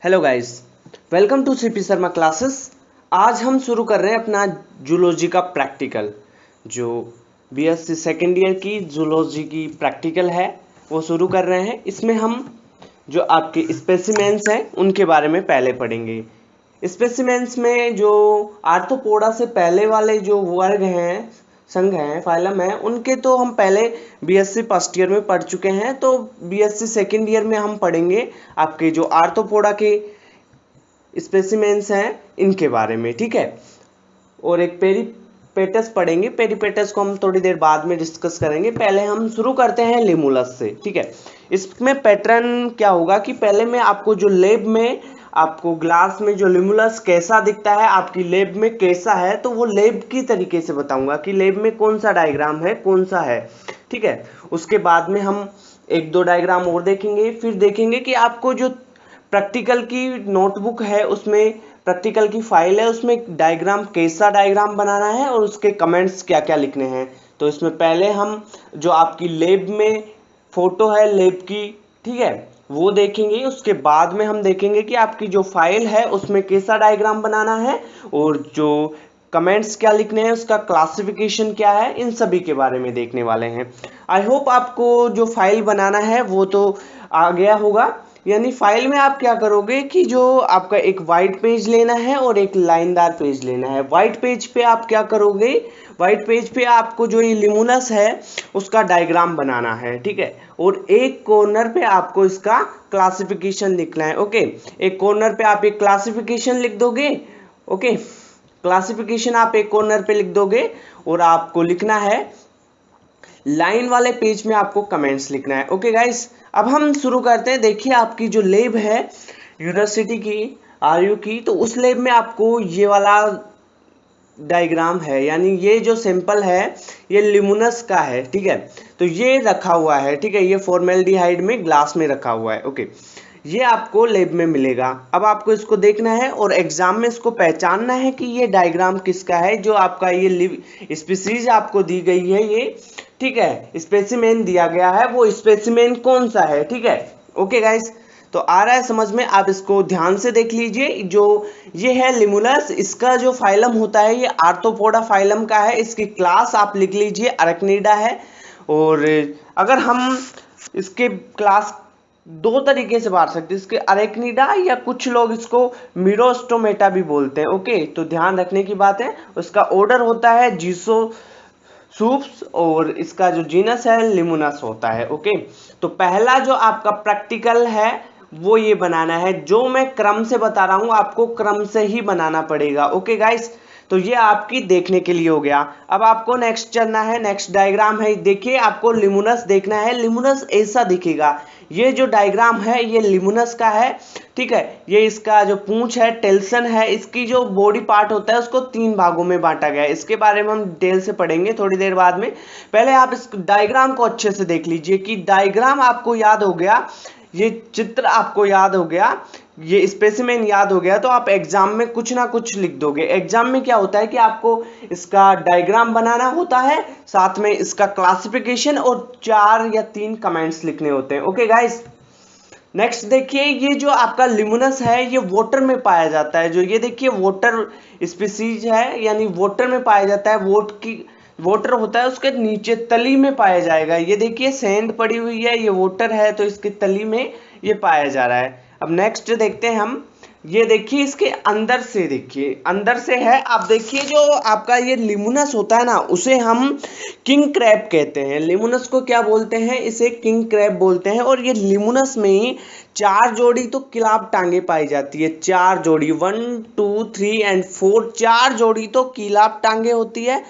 Hello guys, welcome to CP Sharma classes. आज हम शुरू कर रहे हैं अपना जूलॉजी का प्रैक्टिकल। जो बीएससी सेकेंड ईयर की जूलॉजी की प्रैक्टिकल है वो शुरू कर रहे हैं। इसमें हम जो आपके स्पेसिमेंस हैं उनके बारे में पहले पढ़ेंगे। स्पेसिमेंस में जो आर्थ्रोपोडा से पहले वाले जो वर्ग हैं, संघ हैं, फाइलम हैं, उनके तो हम पहले बीएससी फर्स्ट ईयर में पढ़ चुके हैं। तो बीएससी सेकेंड ईयर में हम पढ़ेंगे आपके जो आर्थ्रोपोडा के स्पेसिमेंस हैं इनके बारे में, ठीक है। और एक पेरिपेटस पढ़ेंगे। पेरिपेटस को हम थोड़ी देर बाद में डिस्कस करेंगे। पहले हम शुरू करते हैं लिमुलस से, ठीक है। इसमें पैटर्न क्या होगा कि पहले मैं आपको जो लैब में आपको ग्लास में जो लिमुलस कैसा दिखता है, आपकी लैब में कैसा है, तो वो लैब की तरीके से बताऊंगा कि लैब में कौन सा डायग्राम है, कौन सा है, ठीक है। उसके बाद में हम एक दो डायग्राम और देखेंगे। फिर देखेंगे कि आपको जो प्रैक्टिकल की नोटबुक है, उसमें प्रैक्टिकल की फाइल है, उसमें डायग्राम कैसा डायग्राम बनाना है और उसके कमेंट्स क्या क्या लिखने हैं। तो इसमें पहले हम जो आपकी लैब में फोटो है लैब की, ठीक है, वो देखेंगे। उसके बाद में हम देखेंगे कि आपकी जो फाइल है उसमें कैसा डायग्राम बनाना है और जो कमेंट्स क्या लिखने हैं, उसका क्लासिफिकेशन क्या है, इन सभी के बारे में देखने वाले हैं। आई होप आपको जो फाइल बनाना है वो तो आ गया होगा। यानी फाइल में आप क्या करोगे कि जो आपका एक वाइट पेज लेना है और एक लाइनदार पेज लेना है। वाइट पेज पे आप क्या करोगे, वाइट पेज पे आपको जो ये लिमुलस है उसका डायग्राम बनाना है, ठीक है। और एक कॉर्नर पे आपको इसका क्लासिफिकेशन लिखना है, ओके। एक कॉर्नर पे आप एक क्लासिफिकेशन लिख दोगे, ओके। क्लासिफिकेशन आप एक कॉर्नर पे लिख दोगे और आपको लिखना है लाइन वाले पेज में आपको कमेंट्स लिखना है, ओके गाइस। अब हम शुरू करते हैं। देखिए आपकी जो लैब है यूनिवर्सिटी की, आरयू की, तो उस लैब में आपको ये वाला डायग्राम है, यानी ये जो सैंपल है ये लिमुनस का है, ठीक है। तो ये रखा हुआ है, ठीक है, ये फॉर्मेल्डिहाइड में ग्लास में रखा हुआ है, ओके। ये आपको लैब में मिलेगा। अब आपको इसको देखना है और एग्जाम में इसको पहचानना है कि ये डायग्राम किसका है। जो आपका ये स्पीसीज आपको दी गई है, ये, ठीक है, स्पेसिमेन दिया गया है, वो स्पेसिमेन कौन सा है, ठीक है, ओके गाइस। तो आ रहा है समझ में, आप इसको ध्यान से देख लीजिए। जो ये है लिमुलस, इसका जो फाइलम होता है ये आर्थ्रोपोडा फाइलम का है। इसकी क्लास आप लिख लीजिए अरेक्निडा है। और अगर हम इसके क्लास दो तरीके से बांट सकते हैं, इसके अरेक्निडा या कुछ लोग इसको मिरोस्टोमेटा भी बोलते हैं, ओके। तो ध्यान रखने की बात है। उसका ऑर्डर होता है जीसो सूप्स और इसका जो जीनस है लिमुनस होता है, ओके। तो पहला जो आपका प्रैक्टिकल है वो ये बनाना है। जो मैं क्रम से बता रहा हूं आपको क्रम से ही बनाना पड़ेगा, ओके गाइस। तो ये आपकी देखने के लिए हो गया। अब आपको नेक्स्ट चलना है। नेक्स्ट डायग्राम है, देखिए आपको लिमुनस देखना है। लिमुनस ऐसा दिखेगा। ये जो डायग्राम है ये लिमुनस का है, ठीक है। ये इसका जो पूंछ है, टेल्सन है, इसकी जो बॉडी पार्ट होता है उसको 3 भागों में बांटा गया है। इसके बारे में हम डिटेल से पढ़ेंगे थोड़ी देर बाद में। पहले आप इस डायग्राम को अच्छे से देख लीजिए कि डायग्राम आपको याद हो गया, ये चित्र आपको याद हो गया, ये स्पेसिमेन याद हो गया, तो आप एग्जाम में कुछ ना कुछ लिख दोगे। एग्जाम में क्या होता है कि आपको इसका डायग्राम बनाना होता है, साथ में इसका क्लासिफिकेशन और 4 या 3 कमेंट्स लिखने होते हैं, ओके गाइस। नेक्स्ट देखिए, ये जो आपका लिमुनस है ये वाटर में पाया जाता है। जो ये देखिए वाटर स्पीसीज है, यानी वाटर में पाया जाता है। वाटर होता है उसके नीचे तली में पाया जाएगा। ये देखिए सैंड पड़ी हुई है, ये वाटर है, तो इसकी तली में ये पाया जा रहा है। अब नेक्स्ट देखते हैं हम। ये देखिए इसके अंदर से, देखिए अंदर से है। आप देखिए जो आपका ये लिमुनस होता है ना, उसे हम किंग क्रैब कहते हैं। लिमुनस को क्या बोलते हैं, इसे किंग क्रैब बोलते हैं। और ये लिमुनस में 4 जोड़ी तो किलाब टांगे पाई जाती है। 4 जोड़ी, 1 2 3 एंड 4, 4 जोड़ी तो किलाब टांगे होती है।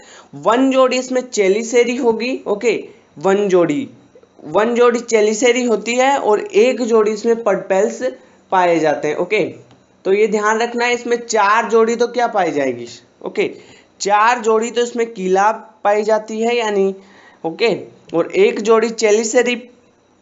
1 जोड़ी इसमें चेलिसेरी होगी, ओके। 1 जोड़ी चेलिसेरी होती है और 1 जोड़ी इसमें पडपेल्स पाए जाते हैं, ओके। तो ये ध्यान रखना है, इसमें 4 जोड़ी तो क्या पाई जाएगी, ओके। 4 जोड़ी तो इसमें कीला पाई जाती है, यानी, ओके। और 1 जोड़ी चेलिसेरी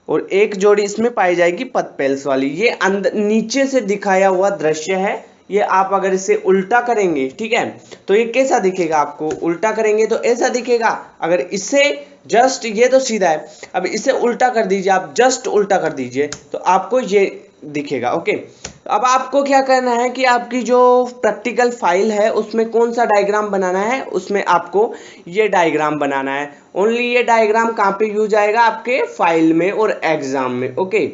और 1 जोड़ी इसमें पाई जाएगी पदपेल्स वाली। ये अंदर नीचे से दिखाया हुआ दृश्य है। ये आप अगर इसे उल्टा करेंगे, ठीक है, तो ये कैसा दिखेगा, आपको उल्टा करेंगे तो ऐसा दिखेगा। अगर इसे जस्ट, ये तो सीधा है, अब इसे उल्टा कर दीजिए, आप जस्ट उल्टा कर दीजिए तो आपको ये दिखेगा। ओके, अब आपको क्या करना है कि आपकी जो प्रैक्टिकल फाइल है उसमें कौन सा डायग्राम बनाना है, उसमें आपको ये डायग्राम बनाना है। ओनली ये डायग्राम कहाँ पे यूज आएगा, आपके फाइल में और एग्जाम में। ओके,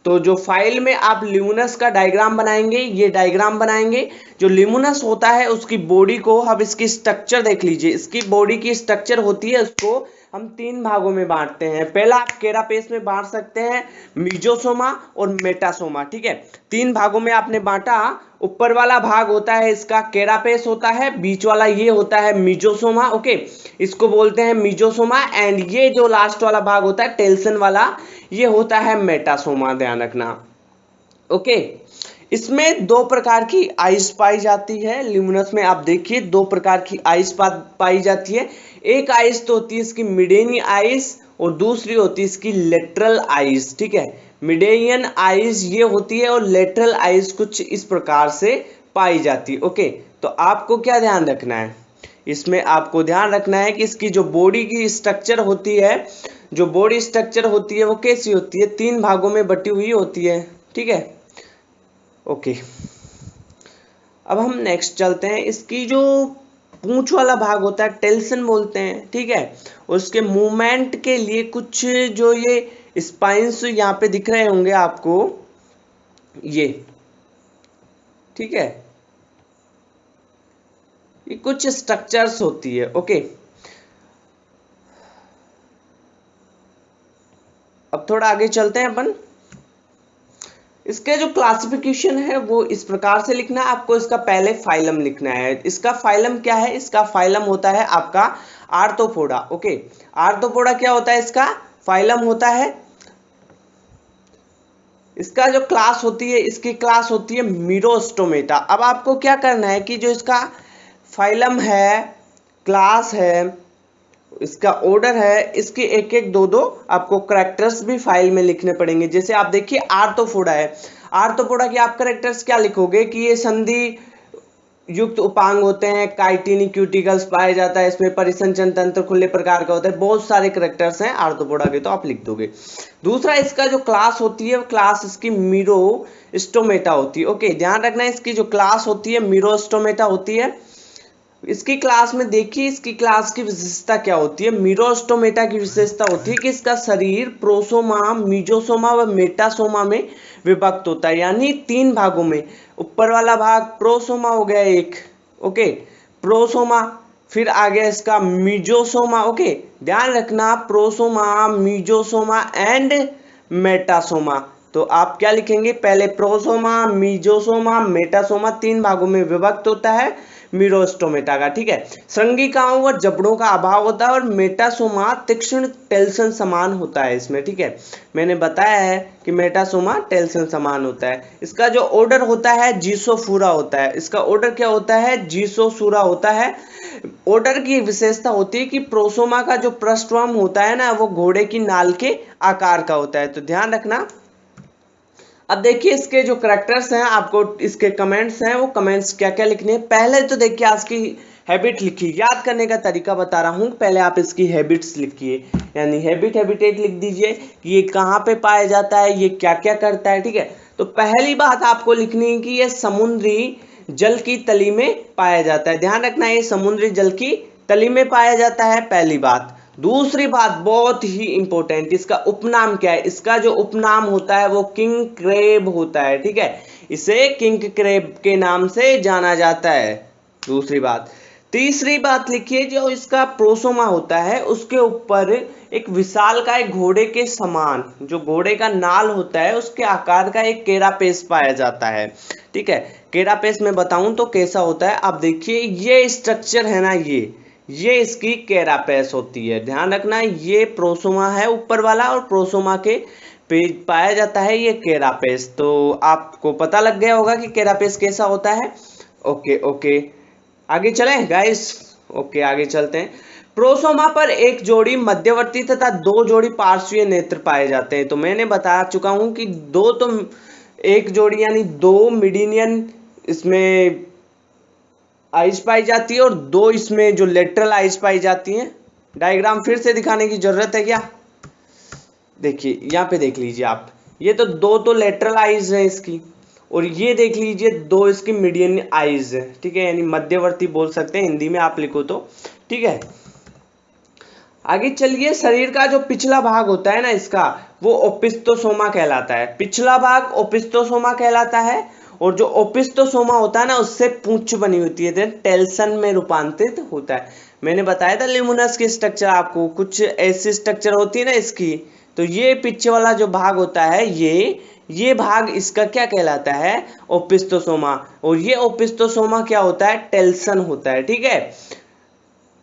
तो जो फाइल में आप ल्यूमिनस का डायग्राम बनाएंगे, ये डायग्राम बनाएंगे। जो ल्यूमिनस होता है उसकी बॉडी को, अब इसकी स्ट्रक्चर देख लीजिए, इसकी बॉडी की स्ट्रक्चर होती है, उसको हम 3 भागों में बांटते हैं। पहला आप केरापेस में बांट सकते हैं, मीजोसोमा और मेटासोमा। ठीक है, 3 भागों में आपने बांटा। ऊपर वाला भाग होता है इसका केरापेस होता है, बीच वाला ये होता है मीजोसोमा। ओके, इसको बोलते हैं मीजोसोमा। एंड ये जो लास्ट वाला भाग होता है टेल्सन वाला, ये होता है मेटासोमा, ध्यान रखना। ओके, इसमें 2 प्रकार की आइस पाई जाती है। ल्यूमिनस में आप देखिए 2 प्रकार की आइस पाई जाती है। एक आइस तो होती है इसकी मिडेनी आइस और दूसरी होती है इसकी लेटरल आइस। ठीक है, मिडेनियन आइस ये होती है और लेटरल आइस कुछ इस प्रकार से पाई जाती है। ओके, तो आपको क्या ध्यान रखना है, इसमें आपको ध्यान रखना है कि इसकी जो बॉडी की स्ट्रक्चर होती है, जो बॉडी स्ट्रक्चर होती है वो कैसी होती है, 3 भागों में बटी हुई होती है। ठीक है, ओके, अब हम नेक्स्ट चलते हैं। इसकी जो पूंछ वाला भाग होता है टेल्सन बोलते हैं। ठीक है, उसके मूवमेंट के लिए कुछ जो ये स्पाइंस यहाँ पे दिख रहे होंगे आपको, ये ठीक है, ये कुछ स्ट्रक्चर्स होती है। ओके, अब थोड़ा आगे चलते हैं अपन। इसके जो क्लासिफिकेशन है वो इस प्रकार से लिखना है आपको। इसका पहले फाइलम लिखना है। इसका फाइलम क्या है, इसका फाइलम होता है आपका आर्थ्रोपोडा। ओके, आर्थ्रोपोडा क्या होता है, इसका फाइलम होता है। इसका जो क्लास होती है, इसकी क्लास होती है मीरोस्टोमेटा। अब आपको क्या करना है कि जो इसका फाइलम है, क्लास है, इसका ऑर्डर है, इसके एक एक दो दो आपको कैरेक्टर्स भी फाइल में लिखने पड़ेंगे। जैसे आप देखिए आर्थ्रोपोडा है, आर्थ्रोपोडा के आप कैरेक्टर्स क्या लिखोगे कि ये संधि युक्त उपांग होते हैं, काइटिनी क्यूटिकल्स पाया जाता है, इसमें परिसंचन तंत्र खुले प्रकार का होता है, बहुत सारे कैरेक्टर्स हैं आर्थ्रोपोडा के, तो आप लिख दोगे। दूसरा, इसका जो क्लास होती है, क्लास इसकी मीरोस्टोमेटा होती है। ओके, ध्यान रखना है, इसकी जो क्लास होती है मीरोस्टोमेटा होती है। इसकी क्लास में देखिए, इसकी क्लास की विशेषता क्या होती है, मीरोस्टोमेटा की विशेषता होती है कि इसका शरीर प्रोसोमा, मीजोसोमा व मेटासोमा में विभक्त होता है, यानी 3 भागों में। ऊपर वाला भाग प्रोसोमा हो गया एक, ओके, प्रोसोमा, फिर आ गया इसका मीजोसोमा। ओके, ध्यान रखना, प्रोसोमा, मीजोसोमा एंड मेटासोमा। तो आप क्या लिखेंगे, पहले प्रोसोमा, मीजोसोमा, मेटासोमा 3 भागों में विभक्त होता है मीरोस्टोमेटा का। ठीक है, श्रृंगिकाओं व जबड़ों का अभाव होता है और मेटासोमा तीक्ष्ण टेल्सन समान होता है इसमें। ठीक है, मैंने बताया है कि मेटासोमा टेल्सन समान होता है। इसका जो ऑर्डर होता है जीसोफूरा होता है। इसका ऑर्डर क्या होता है, जीसोसूरा होता है। ऑर्डर की विशेषता होती है कि प्रोसोमा का जो पृष्ठवम होता है ना, वो घोड़े की नाल के आकार का होता है, तो ध्यान रखना। अब देखिए इसके जो कैरेक्टर्स हैं, आपको इसके कमेंट्स हैं, वो कमेंट्स क्या क्या लिखने हैं। पहले तो देखिए आज की हैबिट लिखिए, याद करने का तरीका बता रहा हूँ। पहले आप इसकी हैबिट्स लिखिए, यानी हैबिटेट लिख दीजिए कि ये कहाँ पे पाया जाता है, ये क्या क्या करता है। ठीक है, तो पहली बात आपको लिखनी है कि ये समुद्री जल की तली में पाया जाता है। ध्यान रखना, ये समुद्री जल की तली में पाया जाता है, पहली बात। दूसरी बात बहुत ही इंपॉर्टेंट, इसका उपनाम क्या है, इसका जो उपनाम होता है वो किंग क्रेब होता है। ठीक है, इसे किंग क्रेब के नाम से जाना जाता है, दूसरी बात। तीसरी बात लिखिए, जो इसका प्रोसोमा होता है उसके ऊपर एक विशालकाय घोड़े के समान, जो घोड़े का नाल होता है उसके आकार का एक केरापेस पाया जाता है। ठीक है, केरापेस में बताऊं तो कैसा होता है, आप देखिए ये स्ट्रक्चर है ना, ये इसकी केरापेस होती है। ध्यान रखना, ये प्रोसोमा है ऊपर वाला और प्रोसोमा के पे पाया जाता है ये केरापेस। तो आपको पता लग गया होगा कि केरापेस कैसा होता है। ओके, आगे चलें गाइस। ओके, आगे चलते हैं। प्रोसोमा पर एक जोड़ी मध्यवर्ती तथा 2 जोड़ी पार्श्वीय नेत्र पाए जाते हैं। तो मैंने बता चुका हूं कि 2 तो एक जोड़ी यानी 2 मिडीनियन इसमें आइस पाई जाती है और 2 इसमें जो लेटरल आइस पाई जाती हैं। डायग्राम फिर से दिखाने की जरूरत है क्या, देखिए यहाँ पे देख लीजिए आप, ये तो दो तो लेटरल आईज है इसकी, और ये देख लीजिए दो इसकी मीडियन आईज है, ठीक है, यानी मध्यवर्ती बोल सकते हैं हिंदी में आप लिखो तो, ठीक है। आगे चलिए, शरीर का जो पिछला भाग होता है ना इसका, वो ओपिस्थोसोमा कहलाता है। पिछला भाग ओपिस्थोसोमा कहलाता है, और जो ओपिस्थोसोमा होता है ना उससे पूंछ बनी होती है, टेल्सन में रूपांतरित होता है। मैंने बताया था लिमुनस की स्ट्रक्चर आपको, कुछ ऐसी स्ट्रक्चर होती है ना इसकी। तो ये पीछे वाला जो भाग होता है ये भाग इसका क्या कहलाता है, ओपिस्थोसोमा। और ये ओपिस्थोसोमा क्या होता है, टेल्सन होता है, ठीक है।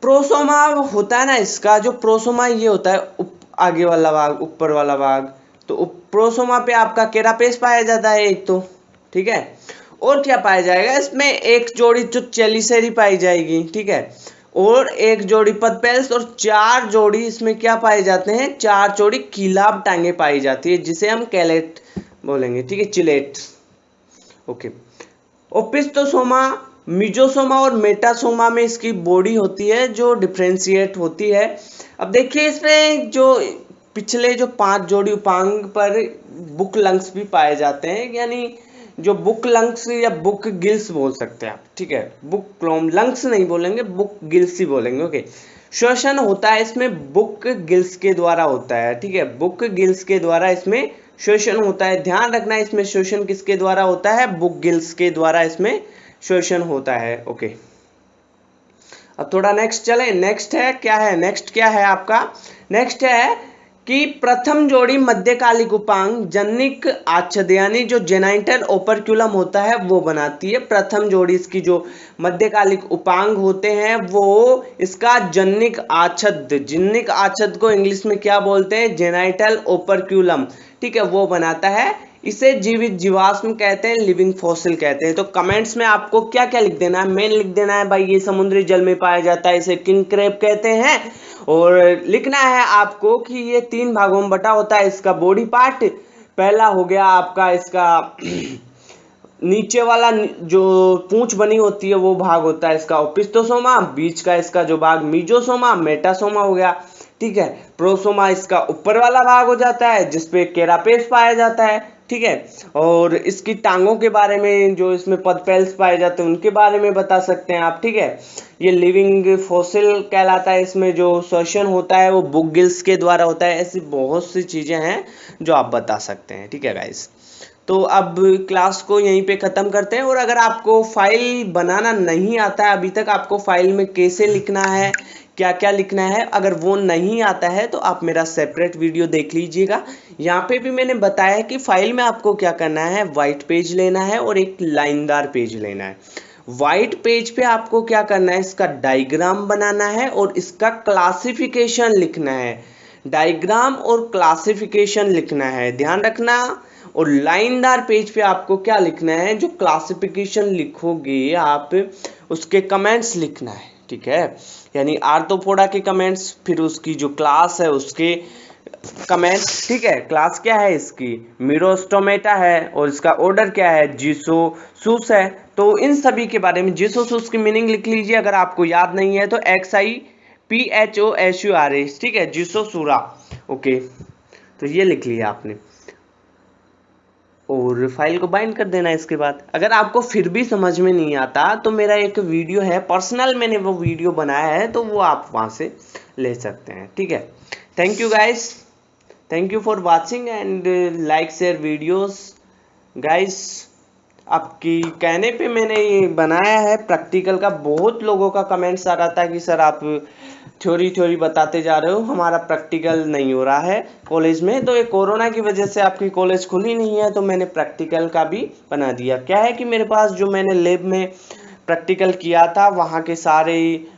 प्रोसोमा होता है ना इसका, जो प्रोसोमा ये होता है आगे वाला भाग, ऊपर वाला भाग। तो प्रोसोमा पे आपका केरापेस पाया जाता है एक तो, ठीक है। और क्या पाया जाएगा इसमें, एक जोड़ी जो चेलिसेरी पाई जाएगी, ठीक है, और एक जोड़ी पदपेल्स, और 4 जोड़ी इसमें क्या पाए जाते हैं, 4 जोड़ी कीलाब टांगे पाई जाती है, जिसे हम कैलेट बोलेंगे, ठीक है, चिलेट। ओके। ओपिस्थोसोमा, मिजोसोमा और मेटासोमा में इसकी बॉडी होती है जो डिफ्रेंशिएट होती है। अब देखिए इसमें जो पिछले जो 5 जोड़ी उपांग पर बुक लंग्स भी पाए जाते हैं, यानी जो बुक लंग्स या बुक गिल्स बोल सकते हैं आप, ठीक है। बुक क्लोम लंग्स नहीं बोलेंगे, बुक गिल्स ही बोलेंगे। ओके। श्वसन होता है इसमें बुक गिल्स के द्वारा होता है, ठीक है, बुक गिल्स के द्वारा इसमें श्वसन होता है। ध्यान रखना इसमें श्वसन किसके द्वारा होता है, बुक गिल्स के द्वारा इसमें श्वसन होता है। ओके। अब थोड़ा नेक्स्ट चले, नेक्स्ट है क्या है, नेक्स्ट क्या है आपका, नेक्स्ट है कि प्रथम जोड़ी मध्यकालिक उपांग जनिक आच्छद, यानी जो जेनाइटल ओपरक्यूलम होता है वो बनाती है। प्रथम जोड़ी इसकी जो मध्यकालिक उपांग होते हैं वो इसका जनिक आच्छद, जनिक आच्छद को इंग्लिश में क्या बोलते हैं, जेनाइटल ओपरक्यूलम, ठीक है, वो बनाता है। इसे जीवित जीवाश्म कहते हैं, लिविंग फॉसिल कहते हैं। तो कमेंट्स में आपको क्या क्या लिख देना है, मेन लिख देना है भाई ये समुद्री जल में पाया जाता है, इसे किंग क्रैब कहते हैं। और लिखना है आपको कि ये 3 भागों में बटा होता है इसका बॉडी पार्ट। पहला हो गया आपका इसका नीचे वाला जो पूंछ बनी होती है वो भाग होता है इसका ओपिस्थोसोमा, बीच का इसका जो भाग मीजोसोमा, मेटासोमा हो गया, ठीक है। प्रोसोमा इसका ऊपर वाला भाग हो जाता है जिसपे केरापेस पाया जाता है, ठीक है। और इसकी टांगों के बारे में, जो इसमें पदपेल्स पाए जाते हैं उनके बारे में बता सकते हैं आप, ठीक है। ये लिविंग फॉसिल कहलाता है, इसमें जो श्वसन होता है वो बुक गिल्स के द्वारा होता है। ऐसी बहुत सी चीजें हैं जो आप बता सकते हैं, ठीक है गाइस। तो अब क्लास को यहीं पे ख़त्म करते हैं। और अगर आपको फाइल बनाना नहीं आता है अभी तक, आपको फाइल में कैसे लिखना है, क्या क्या लिखना है, अगर वो नहीं आता है तो आप मेरा सेपरेट वीडियो देख लीजिएगा। यहाँ पे भी मैंने बताया है कि फाइल में आपको क्या करना है, वाइट पेज लेना है और एक लाइनदार पेज लेना है। वाइट पेज पे आपको क्या करना है, इसका डायग्राम बनाना है और इसका क्लासिफिकेशन लिखना है। डायग्राम और क्लासिफिकेशन लिखना है, ध्यान रखना। और लाइनदार पेज पे आपको क्या लिखना है, जो क्लासिफिकेशन लिखोगे आप उसके कमेंट्स लिखना है, ठीक है। यानी आर्थ्रोपोडा के कमेंट्स, फिर उसकी जो क्लास है उसके कमेंट्स, ठीक है। क्लास क्या है इसकी, मीरोस्टोमेटा है, और इसका ऑर्डर क्या है, जीसोसूस है। तो इन सभी के बारे में, जीसोसूस की मीनिंग लिख लीजिए अगर आपको याद नहीं है तो, XIPHOSURA, ठीक है, जीसोसूरा। ओके, तो ये लिख लिया आपने और फाइल को बाइंड कर देना। इसके बाद अगर आपको फिर भी समझ में नहीं आता तो मेरा एक वीडियो है पर्सनल, मैंने वो वीडियो बनाया है तो वो आप वहाँ से ले सकते हैं, ठीक है। Thank you guys, thank you for watching and like share videos guys. आपकी कहने पे मैंने ये बनाया है प्रैक्टिकल का। बहुत लोगों का कमेंट्स आ रहा था कि सर आप थ्योरी बताते जा रहे हो, हमारा प्रैक्टिकल नहीं हो रहा है कॉलेज में। तो ये कोरोना की वजह से आपकी कॉलेज खुली नहीं है, तो मैंने प्रैक्टिकल का भी बना दिया। क्या है कि मेरे पास जो मैंने लैब में प्रैक्टिकल किया था वहाँ के सारे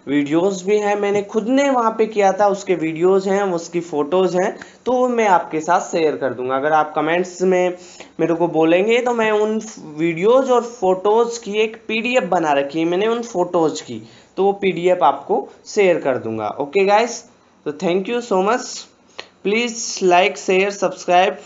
वीडियोस भी हैं, मैंने खुद ने वहाँ पे किया था, उसके वीडियोस हैं, उसकी फ़ोटोज़ हैं, तो मैं आपके साथ शेयर कर दूंगा। अगर आप कमेंट्स में मेरे को बोलेंगे तो मैं उन वीडियोस और फोटोज़ की एक PDF बना रखी है मैंने उन फोटोज़ की, तो वो PDF आपको शेयर कर दूंगा। ओके गाइस, तो thank you so much, please like share subscribe.